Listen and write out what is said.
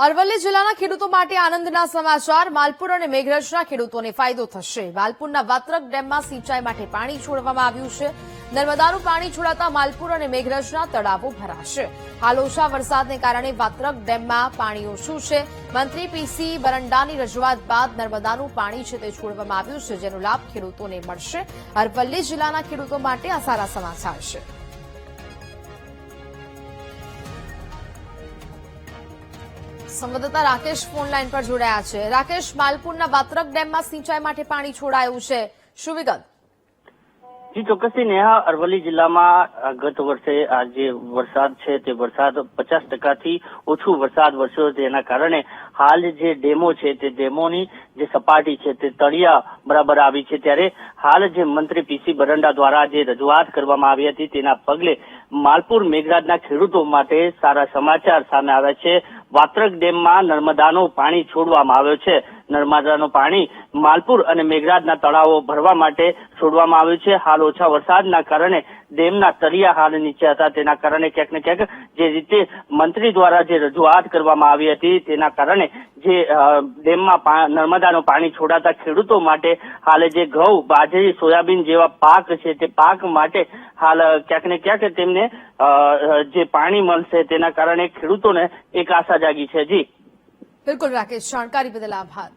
અરવલ્લી જિલ્લાના ખેડૂતો માટે આનંદના સમાચાર। માલપુર અને મેઘરજના ખેડૂતોને ફાયદો થશે। માલપુરના વાત્રક ડેમમાં સિંચાઈ માટે પાણી છોડવામાં આવ્યું છે। નર્મદાનું પાણી છોડાતા માલપુર અને મેઘરજના તળાવો ભરાશે। હાલ ઓછા વરસાદને કારણે વાત્રક ડેમમાં પાણી ઓછું છે। મંત્રી પીસી બરંડાની રજૂઆત બાદ નર્મદાનું પાણી છે તે છોડવામાં આવ્યું છે, જેનો લાભ ખેડૂતોને મળશે। અરવલ્લી જિલ્લાના ખેડૂતો માટે આ સારા સમાચાર છે। સંવાદદાતા રાકેશ ફોન લાઈન પર જોડાયા છે। રાકેશ, માલપુરના વાત્રક ડેમમાં સિંચાઈ માટે પાણી છોડાયું છે, શું વિગત? જી ચોક્કસથી નેહા, અરવલ્લી જિલ્લામાં ગત વર્ષે આ જે વરસાદ છે તે વરસાદ 50% ઓછું વરસાદ વરસ્યો, જેના કારણે હાલ જે ડેમો છે તે ડેમોની જે સપાટી છે તે તળિયા બરાબર આવી છે। ત્યારે હાલ જે મંત્રી પીસી બરંડા દ્વારા જે રજૂઆત કરવામાં આવી હતી તેના પગલે માલપુર મેઘરાજના ખેડૂતો માટે સારા સમાચાર સામે આવ્યા છે। વાત્રક ડેમમાં નર્મદાનું પાણી છોડવામાં આવ્યું છે। નર્મદાનું પાણી માલપુર અને મેઘરાજના તળાવો ભરવા માટે છોડવામાં આવ્યું છે। હાલ ઓછા વરસાદના કારણે ડેમના તળિયા હાલ નીચે હતા, તેના કારણે ક્યાંક ને ક્યાંક જે રીતે મંત્રી દ્વારા જે રજૂઆત કરવામાં આવી હતી તેના કારણે જે ડેમમાં નર્મદાનું પાણી છોડાતા ખેડૂતો માટે હાલ જે ઘઉં, બાજરી, સોયાબીન જેવા પાક છે તે પાક માટે હાલ ક્યાંક ને ક્યાંક તેમને જે પાણી મળશે તેના કારણે ખેડૂતોને એક આશા જાગી છે। જી બિલકુલ રાકેશ, જાણકારી બદલ આભાર।